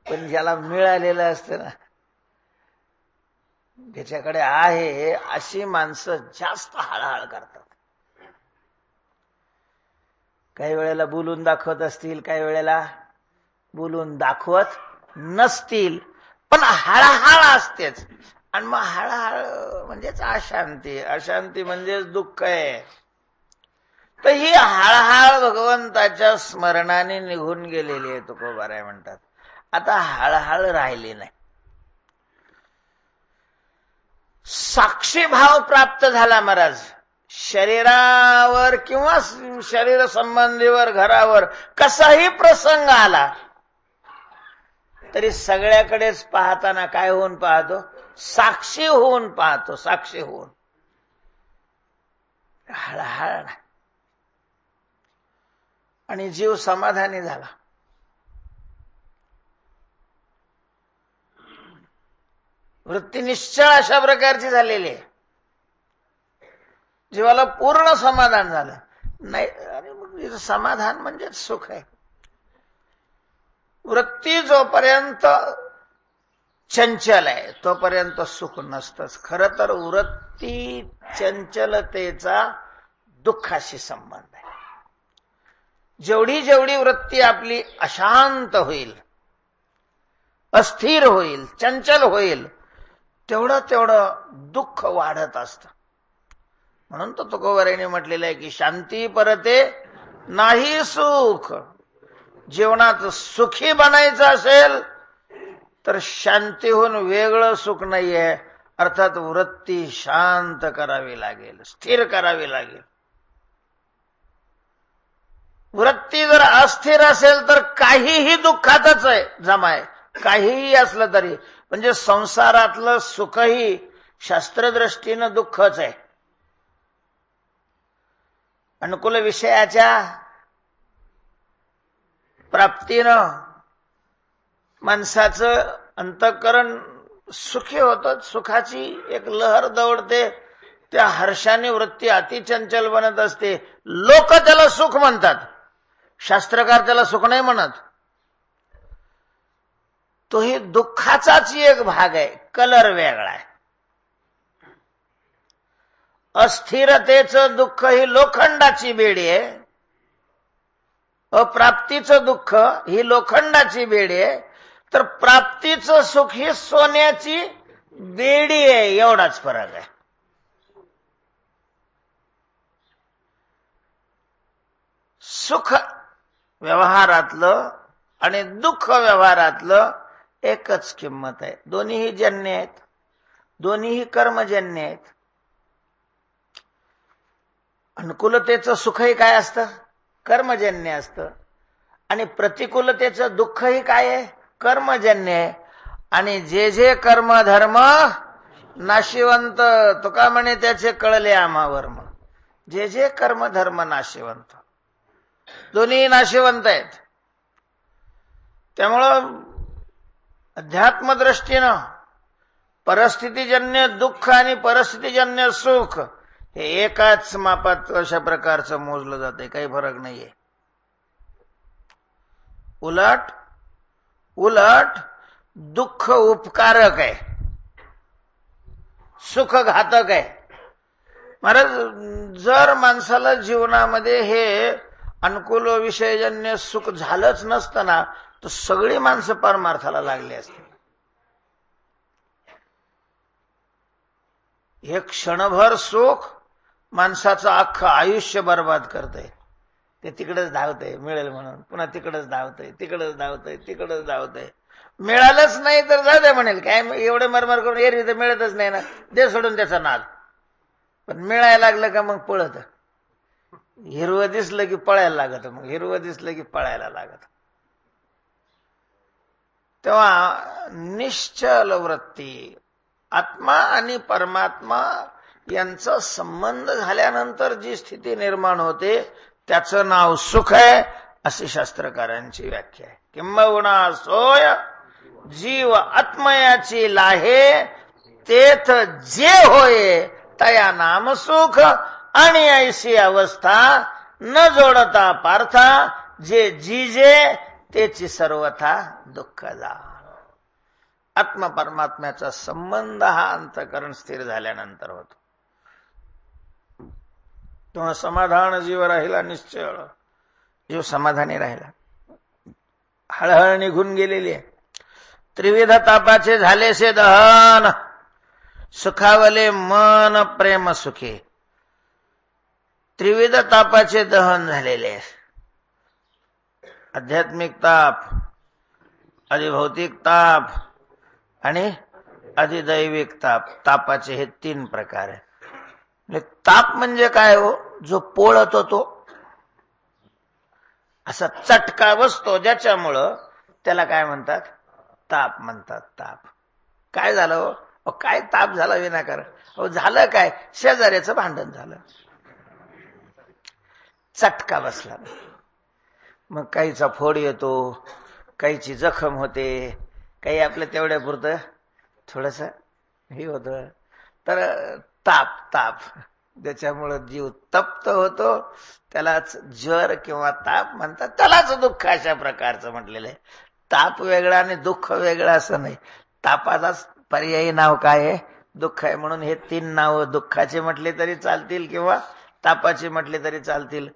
पण ज्याला मिळालेलं असतं ना, ज्याच्याकडे आहे, अशी माणसं जास्त हळहळ करतात. काही वेळेला बोलून दाखवत असतील, काही वेळेला बोलून दाखवत नसतील, पण हळहळ असतेच. आणि मग हळहळ म्हणजेच अशांती, अशांती म्हणजेच दुःख आहे. तर ही हळहळ भगवंताच्या स्मरणाने निघून गेलेली आहे, तुकोबाराय म्हणतात. आता हळहळ राहिली नाही. साक्षी भाव प्राप्त झाला महाराज. शरीरावर किंवा शरीर संबंधीवर, घरावर कसाही प्रसंग आला तरी सगळ्याकडेच पाहताना काय होऊन पाहतो? साक्षी होऊन पाहतो. साक्षी होऊन हळहळ. आणि जीव समाधानी झाला. वृत्ती निश्चळ अशा प्रकारची झालेली आहे. जीवाला पूर्ण समाधान झालं. नाही, अरे मग समाधान म्हणजेच सुख आहे. वृत्ती जोपर्यंत चंचल आहे तोपर्यंत सुख नसतंच. खरं तर वृत्ती चंचलतेचा दुःखाशी संबंध आहे. जेवढी जेवढी वृत्ती आपली अशांत होईल, अस्थिर होईल, चंचल होईल, तेवढं तेवढं दुःख वाढत असतं. म्हणून तो तुकोबारायने म्हटलेलं आहे की शांती परते नाही सुख. जीवनात सुखी बनायचं असेल तर शांतीहून वेगळं सुख नाहीये. अर्थात वृत्ती शांत करावी लागेल, स्थिर करावी लागेल. वृत्ती जर अस्थिर असेल तर काहीही दुःखातच आहे, जमाय. काहीही असलं तरी, म्हणजे संसारातलं सुखही शास्त्रदृष्टीनं दुःखच आहे. अनुकूल विषयाच्या प्राप्तीनं माणसाचं अंतःकरण सुखी होतं. सुखाची एक लहर दौडते. त्या हर्षाने वृत्ती अतिचंचल बनत असते. लोक त्याला सुख म्हणतात, शास्त्रकार त्याला सुख नाही म्हणत. तोही दुःखाचाच एक भाग आहे, कलर वेगळा आहे. अस्थिरतेचं दुःख ही लोखंडाची बेडी आहे. अप्राप्तीचं दुःख ही लोखंडाची बेडी आहे. तर प्राप्तीचं सुख ही सोन्याची बेडी आहे. एवढाच फरक आहे. सुख व्यवहारातलं आणि दुःख व्यवहारातलं एकच किंमत आहे. दोन्हीही जन्य आहेत, दोन्हीही कर्मजन्य आहेत. अनुकूलतेचं सुखही काय असतं? कर्मजन्य असतं. आणि प्रतिकूलतेचं दुःखही काय आहे? कर्मजन्य आहे. आणि जे जे कर्मधर्म नाशिवंत, तुका म्हणे त्याचे कळले आम्हावर. जे जे कर्मधर्म नाशिवंत. दोन्ही नाशिवंत आहेत. त्यामुळं अध्यात्मदृष्टीनं परिस्थितीजन्य दुःख आणि परिस्थितीजन्य सुख हे एकाच मापात अशा प्रकारचं मोजलं जाते, काही फरक नाहीये. उलट उलट दुःख उपकारक आहे, सुख घातक आहे. महाराज, जर माणसाला जीवनामध्ये हे अनुकूल विषयजन्य सुख झालंच नसतं ना, तर सगळी माणसं परमार्थाला लागली असते. हे क्षणभर सुख माणसाचं अख्खं आयुष्य बर्बाद करतंय. ते तिकडेच धावतंय मिळेल म्हणून, पुन्हा तिकडेच धावतंय, तिकडेच धावतंय, तिकडेच धावतंय. मिळालंच नाही तर जाऊ दे म्हणेल, काय एवढे मरमर करून एरवी तर मिळतच नाही ना, दे सोडून त्याचा नाद. पण मिळायला लागलं का मग पळत, हिरवं दिसलं की पळायला लागत, मग हिरवं दिसलं की पळायला लागत. तेव्हा निश्चल वृत्ती, आत्मा आणि परमात्मा यांचा संबंध झाल्यानंतर जी स्थिती निर्माण होते त्याचं नाव सुख आहे, अशी शास्त्रकारांची व्याख्या आहे. किंबहुना सोय जीव आत्मयाची लाहे, तेथ जे होय तया नाम सुख, आणि ऐशी अवस्था न जोडता पार्था, जे जीजे तेची सर्वथा दुःख जा. आत्मा परमात्म्याचा संबंध हा अंतःकरण स्थिर झाल्यानंतर होतो. तेव्हा समाधान जीव राहिला, निश्चळ जीव समाधानी राहिला. हळहळ निघून गेलेली आहे. त्रिविध तापाचे झालेसे दहन, सुखावले मन प्रेम सुखे. त्रिविध तापाचे दहन झालेले आहे. आध्यात्मिक ताप, अधिभौतिक ताप आणि अधिदैविक ताप. तापाचे हे 3 प्रकार आहे. ताप म्हणजे काय हो? जो पोळतो तो असा चटका बसतो, ज्याच्यामुळं त्याला काय म्हणतात? ताप म्हणतात. ताप काय झालं हो? काय ताप झाला विनाकारण? हो झालं काय? शेजाऱ्याचं भांडण झालं, चटका बसला. मग काहीचा फोड येतो, काहीची जखम होते, काही आपल्या तेवढ्या पुरतं थोडस हे होतं. तर ताप ज्याच्यामुळं जीव तप्त होतो त्यालाच ज्वर किंवा ताप म्हणतात. त्यालाच दुःख अशा प्रकारचं म्हटलेलं आहे. ताप वेगळा आणि दुःख वेगळं असं नाही. तापाचाच पर्यायी नाव काय आहे? दुःख आहे. म्हणून हे 3 नाव दुःखाचे म्हटले तरी चालतील किंवा तापाचे म्हटले तरी चालतील.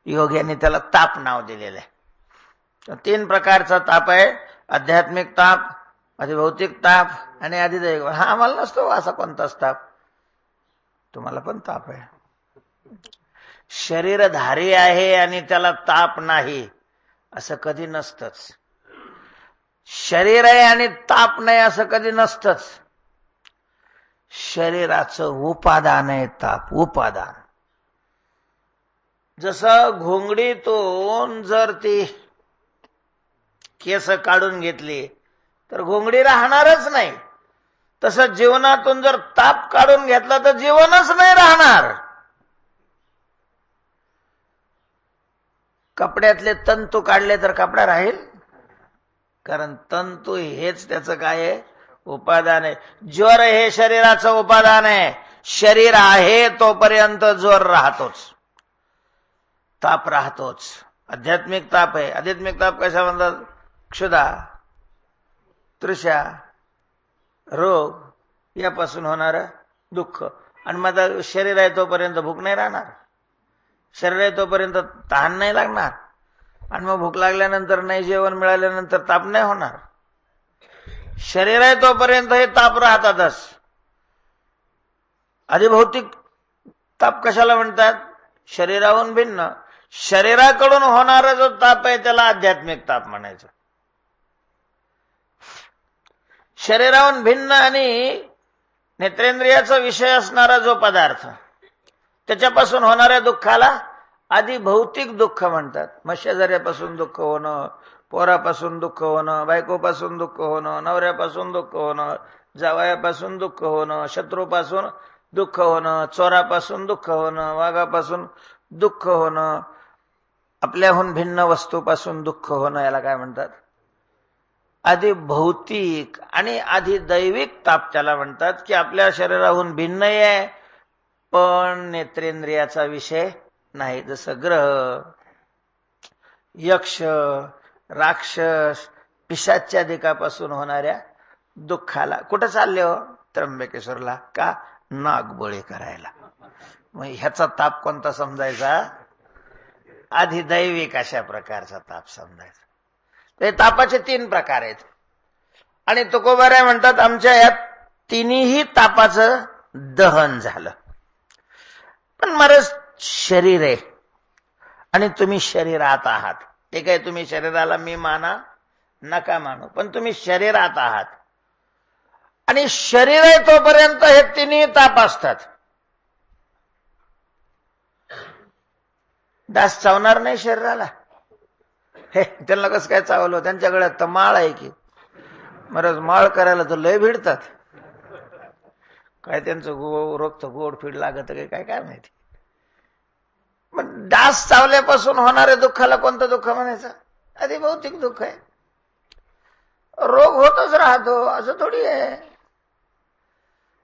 योग्याने त्याला ताप नाव दिलेलं आहे. 3 प्रकारचा ताप आहे. आध्यात्मिक ताप, अधिभौतिक ताप आणि अधिदैविक. हा आम्हाला नसतो असा कोणताच ताप. तुम्हाला पण ताप आहे. शरीरधारी आहे आणि त्याला ताप नाही असं कधी नसतंच. शरीर आहे आणि ताप नाही असं कधी नसतंच. शरीराचं उपादान आहे ताप, उपादान. जसं घोंगडीतून जर ती केस काढून घेतली तर घोंगडी राहणारच नाही, तसं जीवनातून जर ताप काढून घेतला तर जीवनच नाही राहणार. कपड्यातले तंतू काढले तर कपडा राहील? कारण तंतू हेच त्याचं काय आहे? उपादान आहे. ज्वर हे शरीराचं उपादान आहे. शरीर आहे तोपर्यंत ज्वर राहतोच, ताप राहतोच. आध्यात्मिक ताप आहे. आध्यात्मिक ताप कशा म्हणतात? क्षुधा, तृषा, रोग यापासून होणारं दुःख. आणि मग शरीर आहे तोपर्यंत भूक नाही राहणार, शरीर आहे तोपर्यंत तहान नाही लागणार, आणि मग भूक लागल्यानंतर नाही जेवण मिळाल्यानंतर ताप नाही होणार. शरीर आहे तोपर्यंत हे ताप राहतातच. अधिभौतिक ताप कशाला म्हणतात? शरीराहून भिन्न. शरीराकडून होणारा जो ताप आहे त्याला आध्यात्मिक ताप म्हणायचं. शरीराहून भिन्न आणि नेत्रेंद्रियाचा विषय असणारा जो पदार्थ, त्याच्यापासून होणाऱ्या दुःखाला अधिभौतिक दुःख म्हणतात. मग शेजाऱ्यापासून दुःख होणं, पोरापासून दुःख होणं, बायकोपासून दुःख होणं, नवऱ्यापासून दुःख होणं, जावयापासून दुःख होणं, शत्रूपासून दुःख होणं, चोरापासून दुःख होणं, वाघापासून दुःख होणं, आपल्याहून भिन्न वस्तूपासून दुःख होणं याला काय म्हणतात? आधी भौतिक आणि आधी दैविक ताप त्याला म्हणतात, की आपल्या शरीराहून भिन्नही आहे पण नेत्रेंद्रियाचा विषय नाही. जसं ग्रह, यक्ष, राक्षस, पिशाच्यादिकापासून होणाऱ्या दुःखाला. कुठं चालले हो? त्र्यंबकेश्वरला. का? नागबळी करायला. मग ह्याचा ताप कोणता समजायचा? आधी दैविक अशा प्रकारचा ताप समजायचा. ते तापाचे 3 प्रकार आहेत आणि तुकोबाराय म्हणतात आमच्या यात तिन्ही तापाचं दहन झालं. पण महाराज शरीर आहे आणि तुम्ही शरीरात आहात. ते काय तुम्ही शरीराला मी माना नका मानू, पण तुम्ही शरीरात आहात आणि शरीर आहे तोपर्यंत हे तिन्ही ताप असतात. डास चावणार नाही शरीराला. हे त्यांना कसं काय चावलं? त्यांच्या गळ्यात तर माळ आहे की. महाराज माळ करायला तर लय भिडतात. काय त्यांचं रोगचं गोड फीड लागत काय काय माहिती. मग डास चावल्यापासून होणाऱ्या दुःखाला कोणतं दुःख म्हणायचं? आधी भौतिक दुःख आहे. रोग होतच राहतो असं थोडी आहे.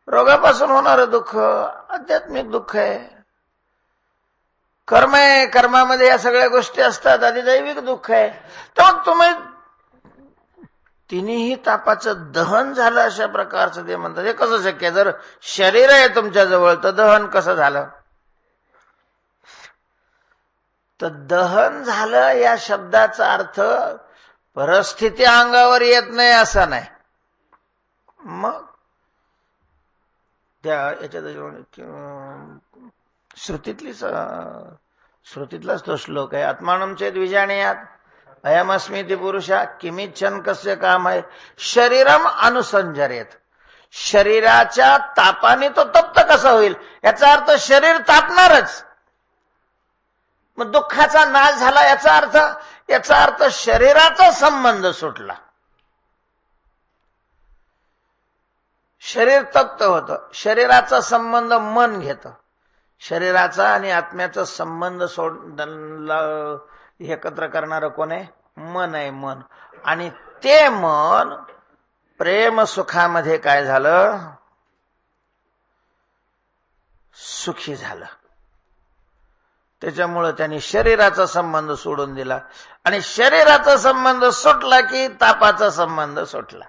रोगापासून होणारं दुःख आध्यात्मिक दुःख आहे. कर्म आहे, कर्मामध्ये या सगळ्या गोष्टी असतात. आधी दैविक दुःख आहे. तर तुम्ही तिन्ही तापाचं दहन झालं अशा प्रकारचं ते म्हणतात. हे कसं शक्य? जर शरीर आहे तुमच्याजवळ तर दहन कसं झालं? तर दहन झालं या शब्दाचा अर्थ परिस्थिती अंगावर येत नाही असा नाही. मग त्या याच्यात श्रुतीतलाच तो श्लोक आहे. आत्मानं चेत विजानीयात अयमस्मी ती पुरुषा किमिच्छन कस्य काम आहे शरीरम अनुसंजरेत. शरीराच्या तापाने तो तप्त कसा होईल? याचा अर्थ शरीर तापणारच. मग दुःखाचा नाश झाला याचा अर्थ शरीराचा संबंध सुटला. शरीर तप्त होतं. शरीराचा संबंध मन घेतं. शरीराचा आणि आत्म्याचा संबंध एकत्र करणारं कोण आहे? मन आहे. मन. आणि ते मन प्रेम सुखामध्ये काय झालं? सुखी झालं. त्याच्यामुळं त्यांनी शरीराचा संबंध सोडून दिला आणि शरीराचा संबंध सुटला की तापाचा संबंध सुटला.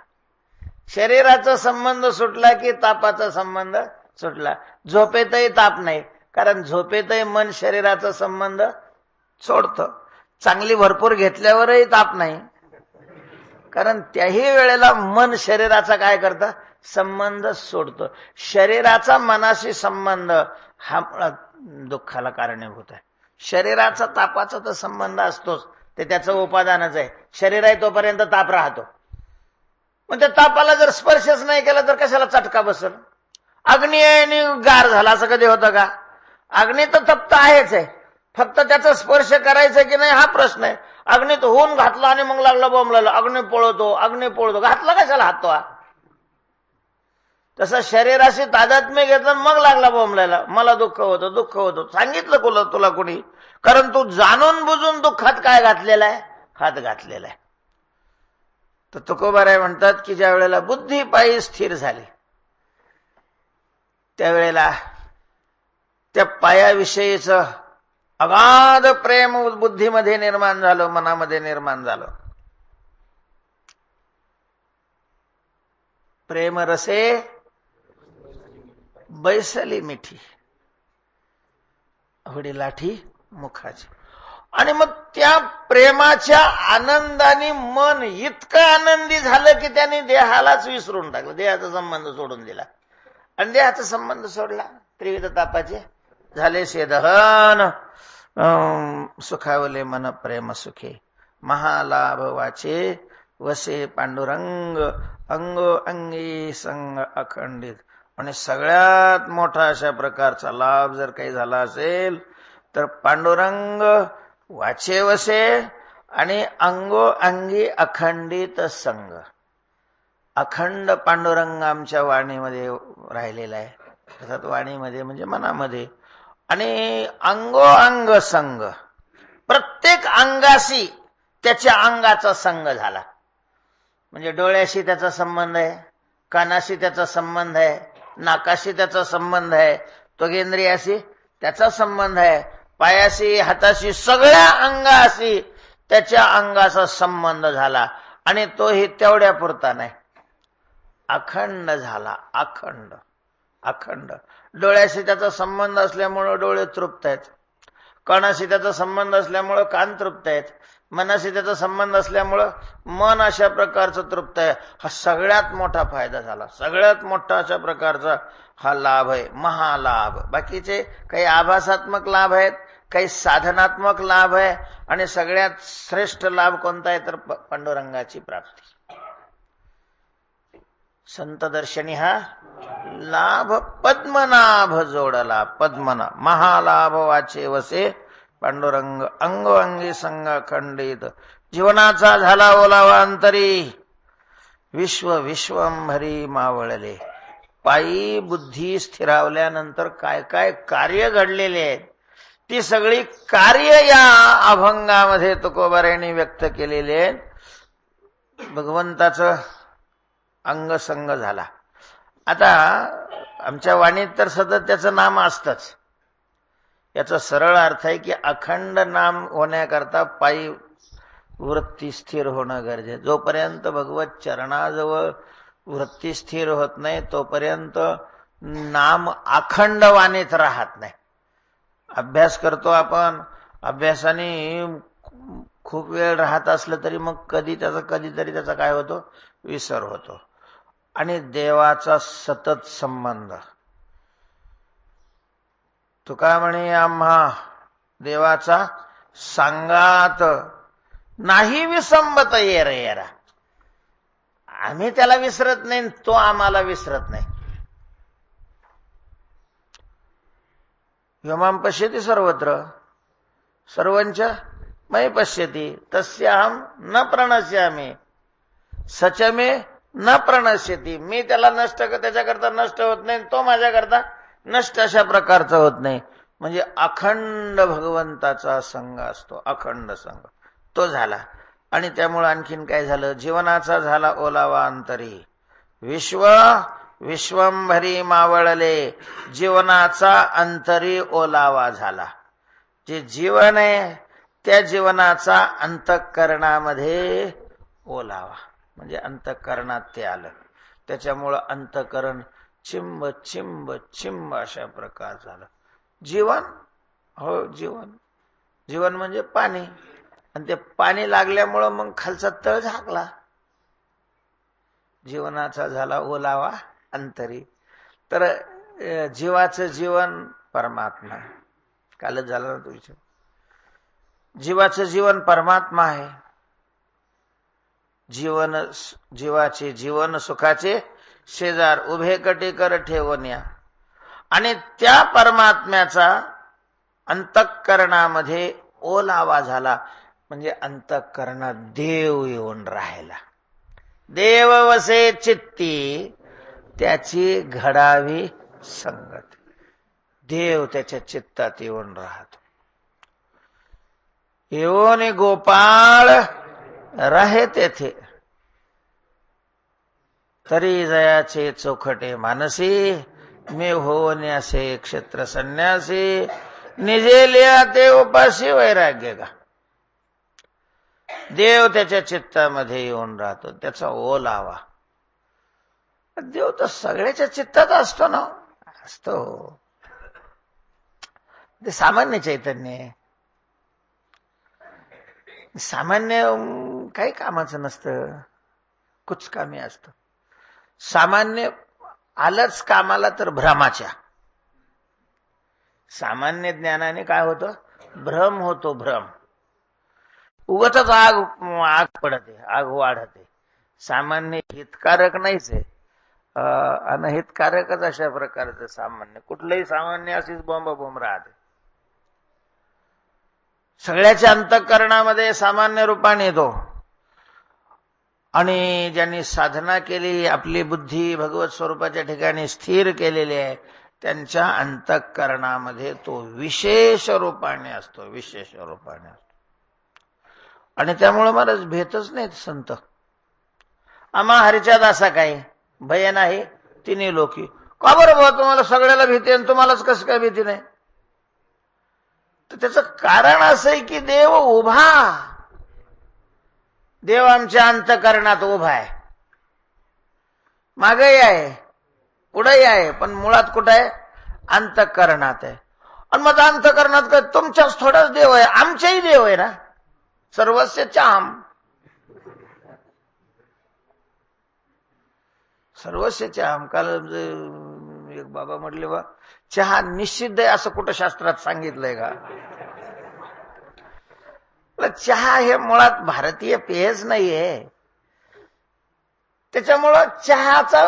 शरीराचा संबंध सुटला की तापाचा संबंध सुटला. झोपेतही ताप नाही, कारण झोपेतही मन शरीराचा संबंध सोडतं. चांगली भरपूर घेतल्यावरही ताप नाही, कारण त्याही वेळेला मन शरीराचा काय करतं? संबंध सोडतो. शरीराचा मनाशी संबंध हा मुळात दुःखाला कारणीभूत आहे. शरीराचा तापाचा तर संबंध असतोच, ते त्याचं उपादानच आहे. शरीर आहे तोपर्यंत ताप राहतो. मग त्या तापाला जर स्पर्शच नाही केला तर कशाला चटका बसल? अग्नी आहे आणि गार झाला असं कधी होतं का? अग्नी तर तप्त आहेच आहे, फक्त त्याचा स्पर्श करायचा की नाही हा प्रश्न आहे. अग्नीत होऊन घातला आणि मग लागला बोंबलायला, अग्नी पळतो, घातला कशाला हात तो? तसं शरीराशी तादात्म्य घेतलं मग लागला बोंबलायला, मला दुःख होतं. सांगितलं तुला कोणी? कारण तू जाणून बुजून दुःखात काय घातलेला आहे? हात घातलेला आहे. तर तुकोबाराय म्हणतात की ज्या वेळेला बुद्धी पायी स्थिर झाली त्यावेळेला त्या पायाविषयीचं अगाध प्रेम बुद्धीमध्ये निर्माण झालं, मनामध्ये निर्माण झालं. प्रेम रसे बैसली मिठी आवडी लाठी मुखाची. आणि मग त्या प्रेमाच्या आनंदाने मन इतकं आनंदी झालं की त्याने देहालाच विसरून टाकलं. देहाचा संबंध सोडून दिला आणि देहाचा संबंध सोडला. त्रिविध तापाचे झाले सेदहन. सुखावले मन प्रेम सुखे महालाभ वाचे वसे पांडुरंग अंग अंगी संग अखंडित. आणि सगळ्यात मोठा अशा प्रकारचा लाभ जर काही झाला असेल तर पांडुरंग वाचे वसे आणि अंगो अंगी अखंडित संग. अखंड पांडुरंग आमच्या वाणीमध्ये राहिलेला आहे. अर्थात वाणीमध्ये म्हणजे मनामध्ये. आणि अंगो अंग संग प्रत्येक अंगाशी त्याच्या अंगाचा संग झाला. म्हणजे डोळ्याशी त्याचा संबंध आहे, कानाशी त्याचा संबंध आहे, नाकाशी त्याचा संबंध आहे, त्वगेंद्रियाशी त्याचा संबंध आहे, पायाशी, हाताशी, सगळ्या अंगाशी त्याच्या अंगाचा संबंध झाला. आणि तोही तेवढ्या पुरता नाही, अखंड झाला. अखंड अखंड. डोळ्याशी त्याचा संबंध असल्यामुळं डोळे तृप्त आहेत, कानाशी त्याचा संबंध असल्यामुळं कान तृप्त आहेत, मनाशी त्याचा संबंध असल्यामुळं मन अशा प्रकारचं तृप्त आहे. हा सगळ्यात मोठा फायदा झाला, सगळ्यात मोठा अशा प्रकारचा हा लाभ आहे, महालाभ. बाकीचे काही आभासात्मक लाभ आहेत, काही साधनात्मक लाभ आहे, आणि सगळ्यात श्रेष्ठ लाभ कोणता आहे तर पांडुरंगाची प्राप्ती. संत दर्शनी हा लाभ पद्मनाभ जोडला. पद्मनाभ महालाभ वाचे वसे पांडुरंग अंगोअंगी संग खंडित. जीवनाचा झाला ओलावा अंतरी, विश्व विश्वंभरी मावळले. पायी बुद्धी स्थिरावल्यानंतर काय काय कार्य घडलेले आहेत ती सगळी कार्य या अभंगामध्ये तुकोबारायांनी व्यक्त केलेले आहेत. भगवंताचं अंगसंग झाला. आता आमच्या वाणीत तर सतत त्याचं नाम असतंच. याचा सरळ अर्थ आहे की अखंड नाम होण्याकरता पायी वृत्ती स्थिर होणं गरजेचं. जोपर्यंत भगवत चरणाजवळ वृत्ती स्थिर होत नाही तोपर्यंत नाम अखंड वाणीत राहत नाही. अभ्यास करतो आपण, अभ्यासाने खूप वेळ राहत असलं तरी मग कधीतरी त्याचा काय होतो, विसर होतो. आणि देवाचा सतत संबंध. तुका म्हणे आम्हा देवाचा सांगात नाही विसंबत येर येरा. आम्ही त्याला विसरत नाही, तो आम्हाला विसरत नाही. यमाम पश्यति सर्वत्र सर्वंच मयि पश्यति तस्याहम न प्रणश्यामि सचमे न प्रणश्यति. मी त्याला त्याच्याकरता नष्ट होत नाही, तो माझ्याकरता नष्ट अशा प्रकारचा होत नाही. म्हणजे अखंड भगवंताचा संग असतो, अखंड संग तो झाला. आणि त्यामुळे आणखीन काय झालं, जीवनाचा झाला ओलावा अंतरी, विश्व विश्वंभरी मावळले. जीवनाचा अंतरी ओलावा झाला. जे जीवन आहे त्या जीवनाचा अंतःकरणामध्ये ओलावा, म्हणजे अंतःकरणात ते आलं. त्याच्यामुळं अंतःकरण चिंब चिंब चिंब अशा प्रकार झालं. जीवन, हो जीवन, जीवन म्हणजे पाणी. आणि ते पाणी लागल्यामुळं मग खालचा तळ झाकला. जीवनाचा झाला ओलावा अंतरी. तर जीवाचं जीवन परमात्मा. कालच झालं ना तुझं. जीवाचं जीवन परमात्मा आहे. जीवाचे जीवन सुखाचे शेजार उभे कटीकर ठेवण्या. आणि त्या परमात्म्याचा अंतःकरणामध्ये ओलावा झाला. म्हणजे अंतःकरणात देव येऊन राहिला. देव वसे चित्ती त्याची घडावी संगत. देव त्याच्या चित्तात येऊन राहतो. येऊन गोपाळ राहे तेथे तरी जयाचे चोखटे मानसी. मी होण्यासे क्षेत्र संन्यासी निजे लिया ते उपाशी वैराग्य का. देव त्याच्या चित्तामध्ये येऊन राहतो, त्याचा ओलावा. देव तर सगळ्याच्या चित्तात असतो ना, असतो. ते सामान्य चैतन्य आहे. सामान्य काही कामाचं नसतं, कुचकामी असतं. सामान्य आलंच कामाला तर भ्रमाच्या. सामान्य ज्ञानाने काय होतं, भ्रम होतो. भ्रम उगाचच आग पडते, आग वाढते. सामान्य हितकारक नाहीच आहे, अनहितकारकच अशा प्रकारचं सामान्य. कुठलंही सामान्य अशीच बोंब राहते. सगळ्याच्या अंतःकरणामध्ये सामान्य रूपाने येतो. आणि ज्यांनी साधना केली, आपली बुद्धी भगवत स्वरूपाच्या ठिकाणी स्थिर केलेली आहे, त्यांच्या अंतःकरणामध्ये तो विशेष रूपाने असतो, विशेष रूपाने असतो. आणि त्यामुळे महाराज भेटच नाहीत संत. आम्हा हरिच्या दासा काही भय नाही तिन्ही लोकी. का बरं बाबा तुम्हाला सगळ्याला भीती आणि तुम्हालाच कसं काय भीती नाही? तर त्याचं कारण असं आहे की देव उभा, देव आमच्या अंतःकरणात उभा आहे, मागही आहे पुढेही आहे, पण मुळात कुठं आहे? अंतःकरणात आहे. आणि मग अंतःकरणात काय तुमच्याच थोडाच देव आहे, आमच्याही देव आहे ना. सर्वस्य चाम, सर्वस्य चाम. काल एक बाबा म्हटले बा चहा निषिद्ध आहे असं कुठं शास्त्रात सांगितलंय का? चहा हे मुळात भारतीय पेयच नाहीये, त्याच्यामुळं चहाचा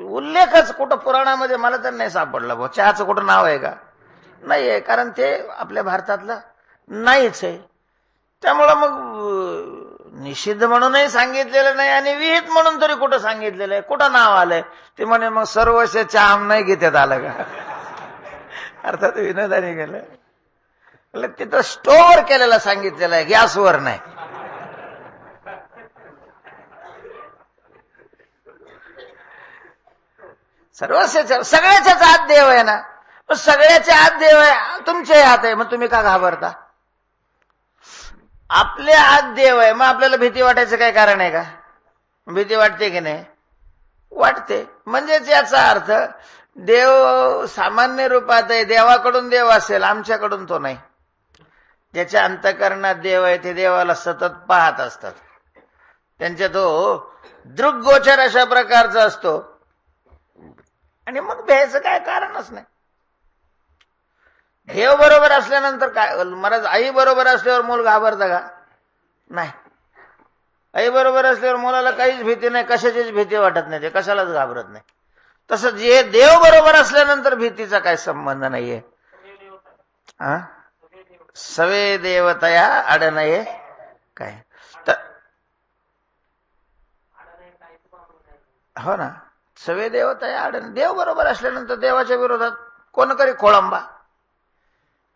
उल्लेखच कुठं पुराणामध्ये मला तर नाही सापडला भाऊ. चहाचं कुठं नाव आहे का? नाहीये, कारण ते आपल्या भारतातलं नाहीच आहे. त्यामुळं मग निषिद्ध म्हणूनही सांगितलेलं नाही आणि विहित म्हणून तरी कुठं सांगितलेलं आहे? कुठं नाव आलंय? ते म्हणे मग सर्वस्व चहा नाही घेतात आलं का? अर्थात विनोदाने गेलं. तिथं स्टोअर केलेलं सांगितलेलं आहे, गॅसवर नाही. सर्वस्व सगळ्याच्याच आत देव आहे ना. मग सगळ्याच्या आत देव आहे, तुमच्या हात आहे, मग तुम्ही का घाबरता? आपल्या आत देव आहे, मग आपल्याला भीती वाटायचं काय कारण आहे का? भीती वाटते की नाही? वाटते. म्हणजेच याचा अर्थ देव सामान्य रूपात आहे, देवाकडून देव असेल, आमच्याकडून तो नाही. ज्याच्या अंतःकरणात देव आहे ते देवाला सतत पाहत असतात. त्यांच्या तो दृग्गोचर अशा प्रकारचा असतो आणि मग भ्यायचं काय कारणच नाही. देव बरोबर असल्यानंतर काय? महाराज आई बरोबर असल्यावर मूल घाबरतं का? नाही. आई बरोबर असल्यावर मुलाला काहीच भीती नाही, कशाचीच भीती वाटत नाही, ते कशालाच घाबरत नाही. तसं जे देव बरोबर असल्यानंतर भीतीचा काय संबंध नाहीये. सवे देवतया अडनये काय तर हो ना. सवे देवतया अडन, देव बरोबर असल्यानंतर देवाच्या विरोधात कोण करी खोळंबा.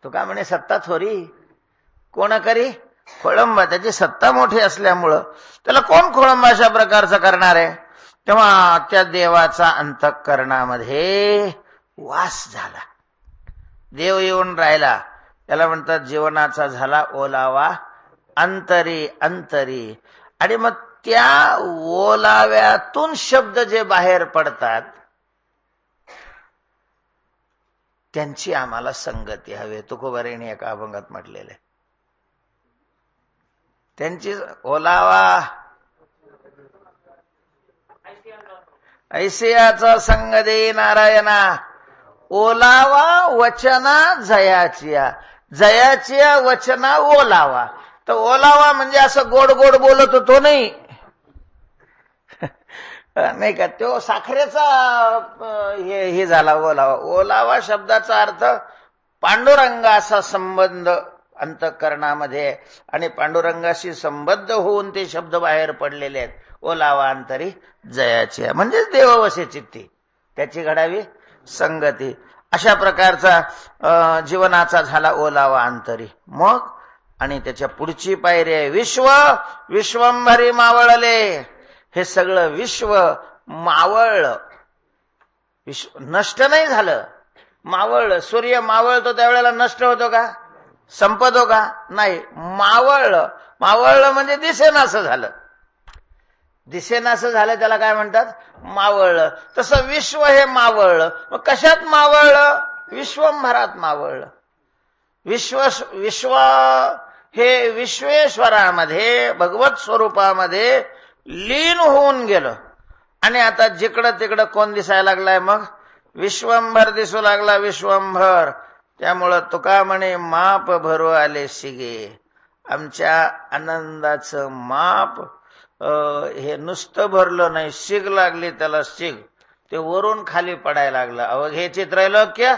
तो का म्हणे सत्ता थोरी कोण करी खोळंबा. त्याची सत्ता मोठी असल्यामुळं त्याला कोण खोळंबा अशा प्रकारचा करणार आहे? तेव्हा त्या देवाचा अंतःकरणामध्ये वास झाला, देव येऊन राहिला. त्याला म्हणतात जीवनाचा झाला ओलावा अंतरी अंतरी. आणि मग त्या ओलाव्यातून शब्द जे बाहेर पडतात त्यांची आम्हाला संगती हवी. तुकोबारेने एका अभंगात म्हटलेलं आहे. त्यांची ओलावा ऐसियाचा संग दे नारायणा, ओलावा वचना जयाचिया, जयाचिया वचना ओलावा. तर ओलावा म्हणजे असं गोड गोड बोलत होतो नाही नाही का, तो साखरेचा हे झाला ओलावा. ओलावा शब्दाचा अर्थ पांडुरंगाचा संबंध अंतःकरणामध्ये आणि पांडुरंगाशी संबद्ध होऊन ते शब्द बाहेर पडलेले आहेत. ओलावा अंतरी जयाची म्हणजे देववशे चित्ती, त्याची घडावी संगती. अशा प्रकारचा जीवनाचा झाला ओलावा अंतरी. मग आणि त्याच्या पुढची पायरी आहे विश्व विश्वंभरी मावळले. हे सगळं विश्व मावळलं, विश्व नष्ट नाही झालं, मावळलं. सूर्य मावळतो त्यावेळेला नष्ट होतो का? संपतो का? नाही. मावळलं, मावळलं म्हणजे दिसेनासं झालं. दिसेनासं झालं त्याला काय म्हणतात? मावळलं. तसं विश्व हे मावळलं. मग कशात मावळलं? विश्वंभरात मावळलं. विश्व हे विश्वेश्वरामध्ये भगवत स्वरूपामध्ये लीन होऊन गेलं. आणि आता जिकडं तिकडं कोण दिसायला लागलाय? मग विश्वंभर दिसू लागला, विश्वंभर. त्यामुळं तुका म्हणे माप भरू आले शिगे. आमच्या आनंदाचं माप हे नुसतं भरलं नाही, शिग लागली त्याला शिग. ते वरून खाली पडायला लागलं. अवघे चित्रैलोक्य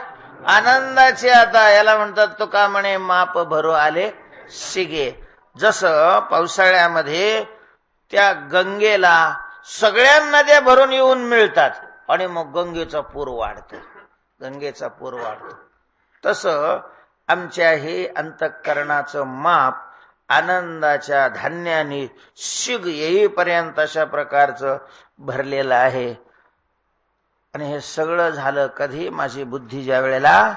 आनंदाचे आता याला म्हणतात तुका म्हणे माप भरू आले शिगे. जसं पावसाळ्यामध्ये त्या गंगेला सगळ्या नद्या भरून येऊन मिळतात आणि मग गंगेचा पूर वाढतो, गंगेचा पूर वाढतो. तसं आमच्या हे अंतःकरणाचं माप आनंदाच्या धान्याने शिग येईपर्यंत अशा प्रकारचं भरलेलं आहे. आणि हे सगळं झालं कधी? माझी बुद्धी ज्या वेळेला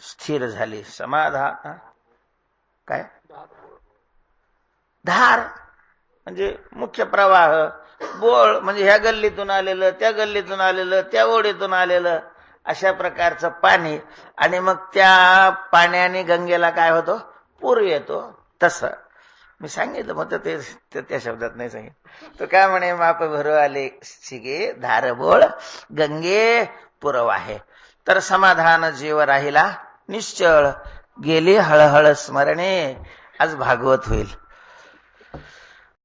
स्थिर झाली. समाधान काय? धार म्हणजे मुख्य प्रवाह, बोळ म्हणजे ह्या गल्लीतून आलेलं, त्या गल्लीतून आलेलं, त्या ओढीतून आलेलं, अशा प्रकारचं पाणी. आणि मग त्या पाण्याने गंगेला काय होतो? पूर येतो. तसं मी सांगितलं, मग ते त्या शब्दात नाही सांगितलं. तो काय म्हणे? माप भरो आले शिगे धार बोळ गंगे पुरव आहे. तर समाधान जीव राहिला निश्चळ, गेली हळहळ स्मरणे. आज भागवत होईल.